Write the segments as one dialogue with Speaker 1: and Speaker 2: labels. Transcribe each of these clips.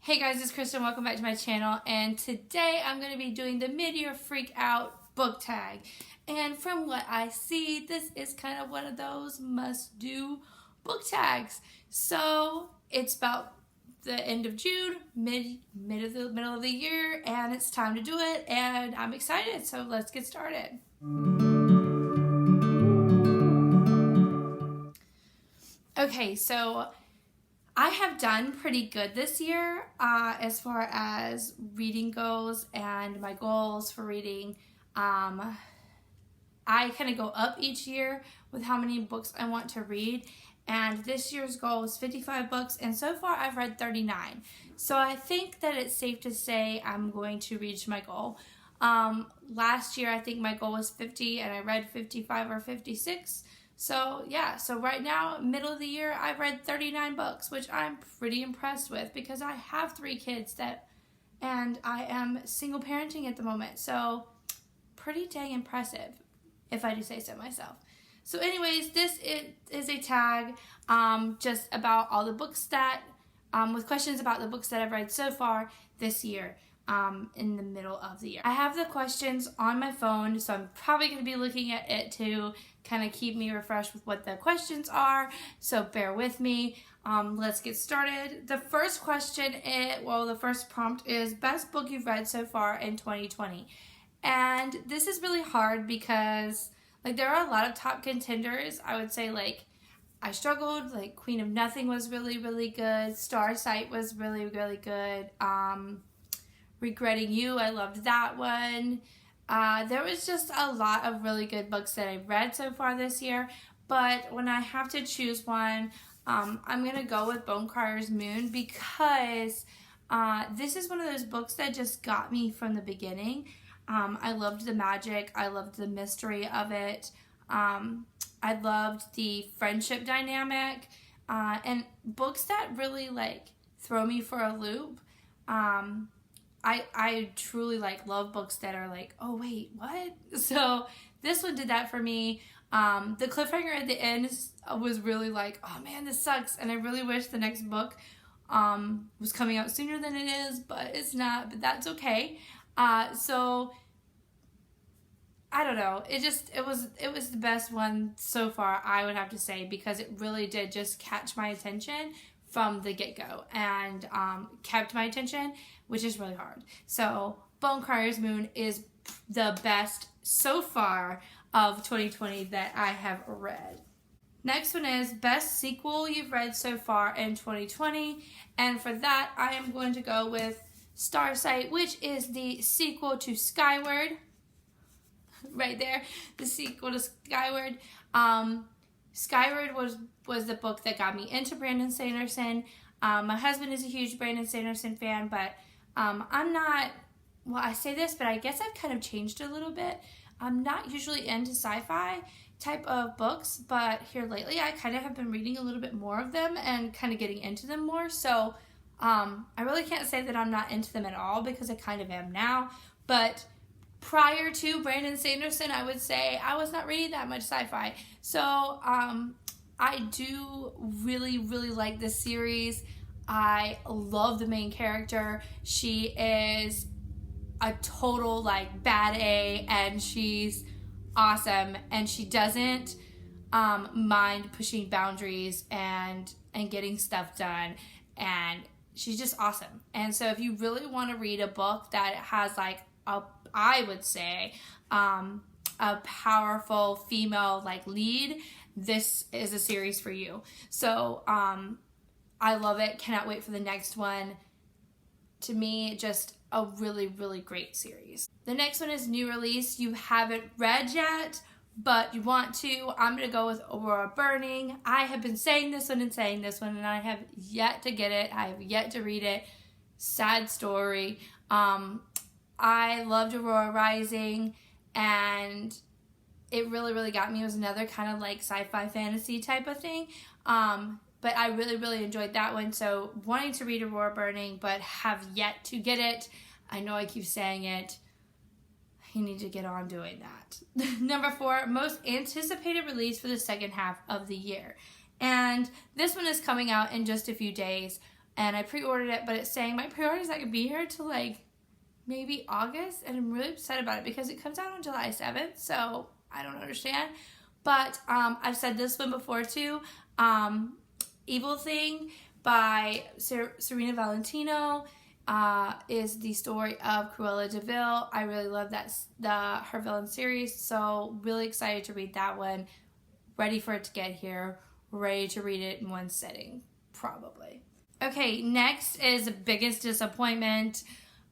Speaker 1: Hey guys, it's Kristen. Welcome back to my channel, and today I'm going to be doing the Midyear Freak Out book tag. And from what I see, this is kind of one of those must-do book tags. So it's about the end of June, middle of the year, and it's time to do it. And I'm excited. So let's get started. Okay, so I have done pretty good this year as far as reading goes and my goals for reading. I kind of go up each year with how many books I want to read, and this year's goal was 55 books, and so far I've read 39. So I think that it's safe to say I'm going to reach my goal. Last year I think my goal was 50 and I read 55 or 56. So yeah, so right now, middle of the year, I've read 39 books, which I'm pretty impressed with because I have 3 kids and I am single parenting at the moment. So pretty dang impressive, if I do say so myself. So anyways, this is a tag just about all the books that, with questions about the books that I've read so far this year. In the middle of the year. I have the questions on my phone, so I'm probably going to be looking at it to kind of keep me refreshed with what the questions are, so bear with me. Let's get started. The first question the first prompt is best book you've read so far in 2020. And this is really hard because there are a lot of top contenders. I would say I struggled, Queen of Nothing was really, really good. Starsight was really, really good. Regretting You, I loved that one. There was just a lot of really good books that I've read so far this year, but when I have to choose one, I'm going to go with Bonecryer's Moon because this is one of those books that just got me from the beginning. I loved the magic. I loved the mystery of it. I loved the friendship dynamic, and books that really throw me for a loop. I truly love books that are oh wait, what? So this one did that for me. The cliffhanger at the end was really oh man, this sucks, and I really wish the next book was coming out sooner than it is, but it's not, but that's okay. So I don't know, it was the best one so far, I would have to say, because it really did just catch my attention from the get-go and kept my attention, which is really hard. So Bonecryer's Moon is the best so far of 2020 that I have read. Next one is best sequel you've read so far in 2020, and for that I am going to go with Starsight, which is the sequel to Skyward. Right there, the sequel to Skyward. Skyward was the book that got me into Brandon Sanderson. My husband is a huge Brandon Sanderson fan, but I'm not, well, I say this, but I guess I've kind of changed a little bit. I'm not usually into sci-fi type of books, but here lately I kind of have been reading a little bit more of them and kind of getting into them more. So I really can't say that I'm not into them at all, because I kind of am now. But prior to Brandon Sanderson, I would say I was not reading that much sci-fi. So I do really, really like this series. I love the main character. She is a total bad A, and she's awesome, and she doesn't mind pushing boundaries and getting stuff done, and she's just awesome. And so if you really want to read a book that has I would say a powerful female lead, this is a series for you. So I love it. Cannot wait for the next one. To me, just a really, really great series. The next one is new release you haven't read yet, but you want to. I'm going to go with Aurora Burning. I have been saying this one, and I have yet to get it. I have yet to read it. Sad story. I loved Aurora Rising, and it really, really got me. It was another kind of sci-fi fantasy type of thing. But I really, really enjoyed that one. So wanting to read Aurora Burning, but have yet to get it. I know I keep saying it. I need to get on doing that. Number 4, most anticipated release for the second half of the year. And this one is coming out in just a few days. and I pre-ordered it, but it's saying my pre-order is not going to be here till like maybe August, and I'm really upset about it because it comes out on July 7th, so I don't understand. But I've said this one before too. Evil Thing by Serena Valentino is the story of Cruella de Vil. I really love her villain series, so really excited to read that one. Ready for it to get here. Ready to read it in one sitting, probably. Okay, next is Biggest Disappointment.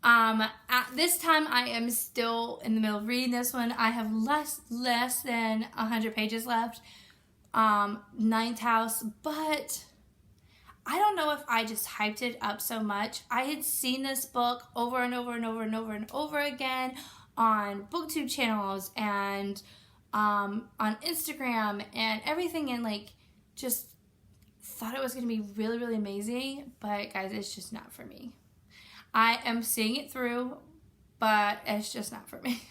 Speaker 1: At this time, I am still in the middle of reading this one. I have less than 100 pages left. Ninth House, but I don't know if I just hyped it up so much. I had seen this book over and over and over and over and over again on booktube channels and on Instagram and everything, and like just thought it was going to be really, really amazing, but guys, it's just not for me. I am seeing it through, but it's just not for me.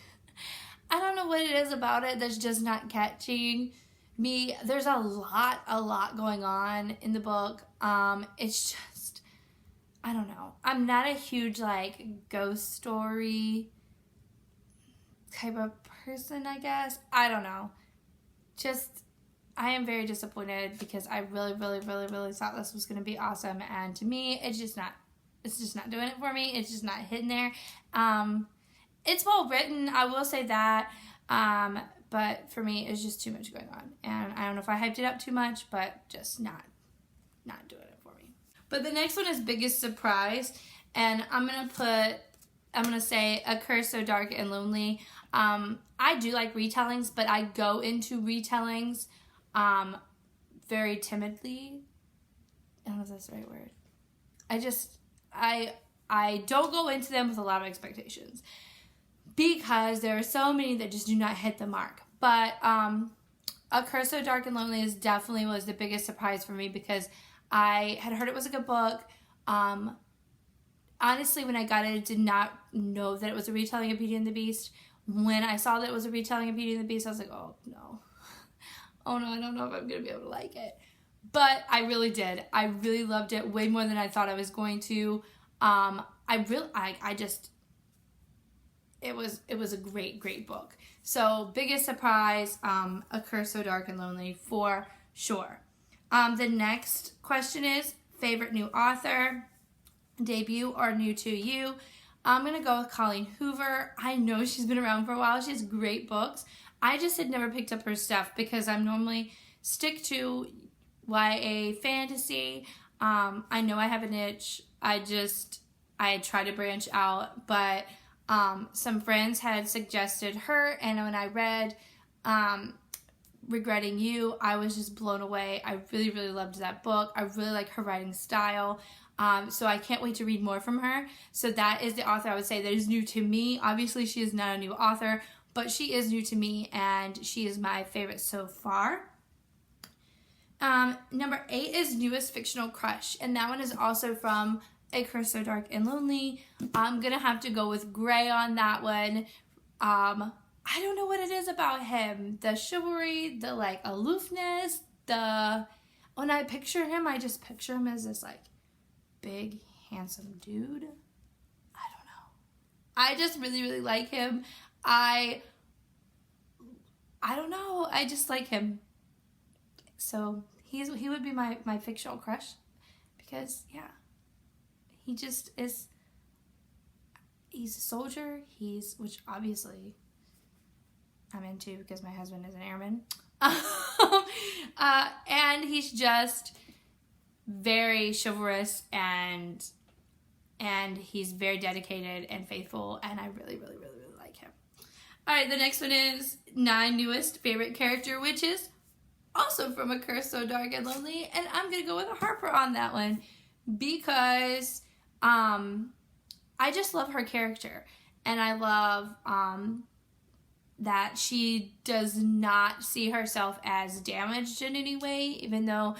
Speaker 1: I don't know what it is about it that's just not catching me. There's a lot going on in the book. It's just, I don't know. I'm not a huge like ghost story type of person, I guess. I don't know. Just, I am very disappointed because I really thought this was going to be awesome, and to me, it's just not doing it for me. It's just not hitting there. It's well written, I will say that, but for me, it's just too much going on, and I don't know if I hyped it up too much, but just not doing it for me. But the next one is Biggest Surprise, and I'm gonna say A Curse So Dark and Lonely. I do like retellings, but I go into retellings very timidly. I don't know if that's the right word. I don't go into them with a lot of expectations because there are so many that just do not hit the mark. But A Curse So Dark and Lonely definitely was the biggest surprise for me because I had heard it was a good book. Honestly, when I got it, I did not know that it was a retelling of Beauty and the Beast. When I saw that it was a retelling of Beauty and the Beast, I was like, oh no, I don't know if I'm going to be able to like it. But I really did. I really loved it way more than I thought I was going to. It was a great book. So biggest surprise, A Curse So Dark and Lonely for sure. The next question is favorite new author, debut or new to you. I'm going to go with Colleen Hoover. I know she's been around for a while. She has great books. I just had never picked up her stuff because I'm normally stick to YA fantasy. I know I have a niche. I try to branch out, but some friends had suggested her, and when I read Regretting You, I was just blown away. I really loved that book. I really like her writing style. So I can't wait to read more from her. So that is the author I would say that is new to me. Obviously, she is not a new author, but she is new to me, and she is my favorite so far. Number 8 is Newest Fictional Crush, and that one is also from A Curse So Dark and Lonely. I'm gonna have to go with Gray on that one. I don't know what it is about him. The chivalry, the like aloofness, when I picture him, I just picture him as this like big, handsome dude. I don't know. I just really like him. I don't know. I just like him. So he would be my fictional crush because, yeah, he just is, he's a soldier. Which obviously I'm into because my husband is an airman. And he's just very chivalrous and he's very dedicated and faithful, and I really like him. All right, the next one is 9 newest favorite character witches, also from A Curse So Dark and Lonely, and I'm gonna go with Harper on that one because I just love her character, and I love that she does not see herself as damaged in any way, even though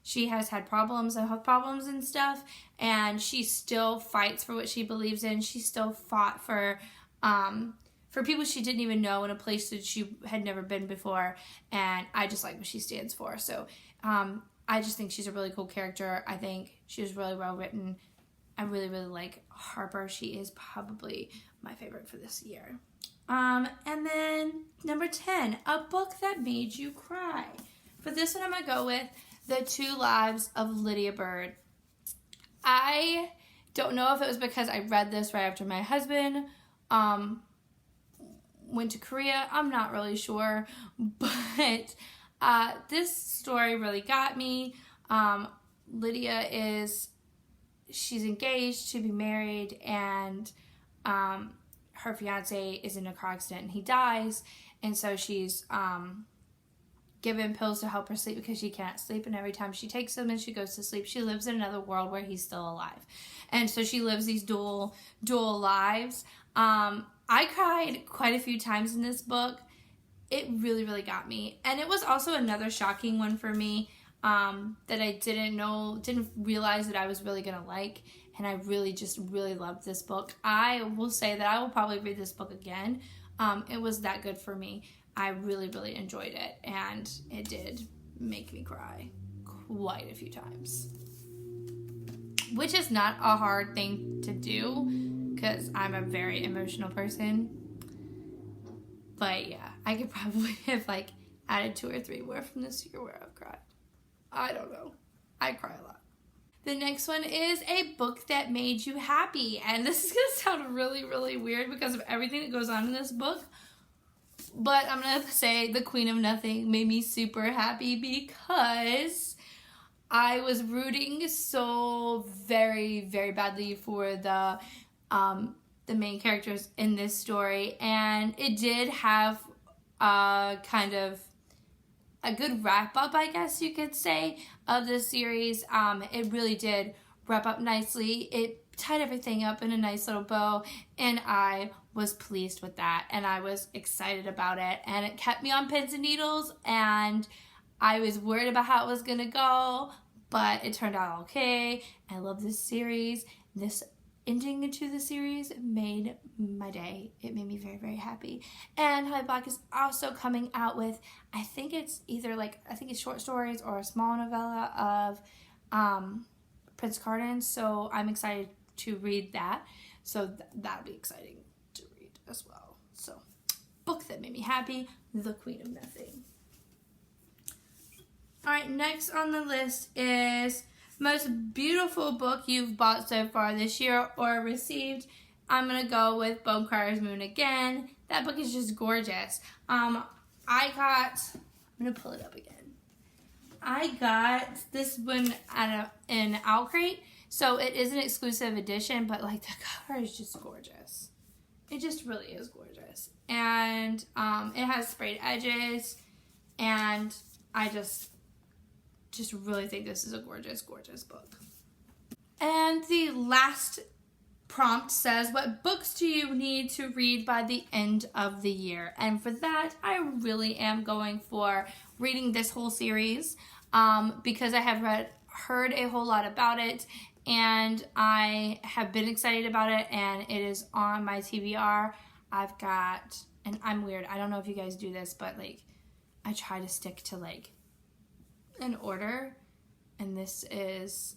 Speaker 1: she has had problems and health problems and stuff, and she still fights for what she believes in. She still fought for people she didn't even know in a place that she had never been before, and I just like what she stands for. So I just think she's a really cool character. I think She was really well written. I really, really like Harper. She is probably my favorite for this year. And then number 10, a book that made you cry. For this one, I'm going to go with The Two Lives of Lydia Bird. I don't know if it was because I read this right after my husband went to Korea. I'm not really sure. But this story really got me. Lydia she's engaged to be married, and her fiance is in a car accident and he dies, and so she's given pills to help her sleep because she can't sleep, and every time she takes them and she goes to sleep, she lives in another world where he's still alive, and so she lives these dual lives. I cried quite a few times in this book. It really, really got me, and it was also another shocking one for me that I didn't realize that I was really gonna like, and I really loved this book. I will say that I will probably read this book again. It was that good for me. I really, really enjoyed it, and it did make me cry quite a few times, which is not a hard thing to do because I'm a very emotional person. But yeah, I could probably have added 2 or 3 more from this year where I've cried. I don't know. I cry a lot. The next one is a book that made you happy. And this is going to sound really, really weird because of everything that goes on in this book. But I'm going to say The Queen of Nothing made me super happy because I was rooting so very, very badly for the main characters in this story. And it did have kind of a good wrap up, I guess you could say, of the series. It really did wrap up nicely. It tied everything up in a nice little bow, and I was pleased with that, and I was excited about it, and it kept me on pins and needles, and I was worried about how it was gonna go, but it turned out okay. I love this series. This ending into the series made my day. It made me very, very happy. And Holly Black is also coming out with, I think it's short stories or a small novella of Prince Carden. So I'm excited to read that. So that'll be exciting to read as well. So, book that made me happy, The Queen of Nothing. Alright, next on the list is most beautiful book you've bought so far this year or received. I'm going to go with Bone Crier's Moon again. That book is just gorgeous. I'm going to pull it up again. I got this one in Owl Crate, so it is an exclusive edition, but the cover is just gorgeous. It just really is gorgeous. And it has sprayed edges, and I just really think this is a gorgeous, gorgeous book. And the last prompt says, what books do you need to read by the end of the year? And for that, I really am going for reading this whole series because I have heard a whole lot about it, and I have been excited about it, and it is on my TBR. I've got, and I'm weird, I don't know if you guys do this, but I try to stick to an order, and this is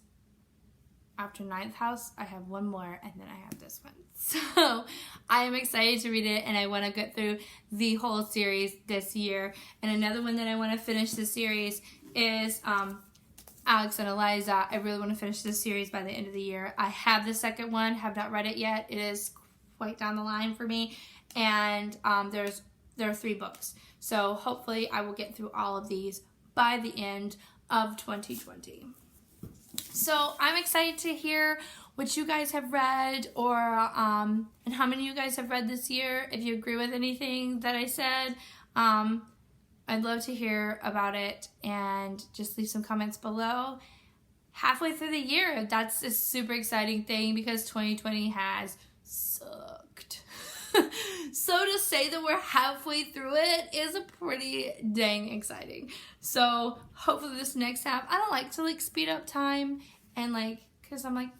Speaker 1: after Ninth House. I have one more, and then I have this one. So I am excited to read it, and I want to get through the whole series this year. And another one that I want to finish this series is Alex and Eliza. I really want to finish this series by the end of the year. I have the second one, have not read it yet. It is quite down the line for me, and there are 3 books. So hopefully I will get through all of these by the end of 2020. So I'm excited to hear what you guys have read, or and how many of you guys have read this year. If you agree with anything that I said, I'd love to hear about it, and just leave some comments below. Halfway through the year, that's a super exciting thing because 2020 has sucked. So to say that we're halfway through it is a pretty dang exciting. So hopefully this next half, I don't like to speed up time and because I'm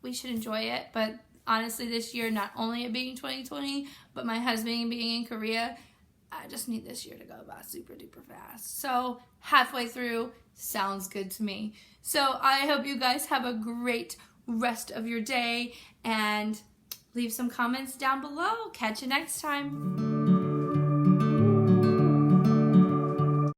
Speaker 1: we should enjoy it. But honestly, this year, not only it being 2020, but my husband being in Korea, I just need this year to go by super duper fast. So halfway through sounds good to me. So I hope you guys have a great rest of your day, and leave some comments down below. Catch you next time.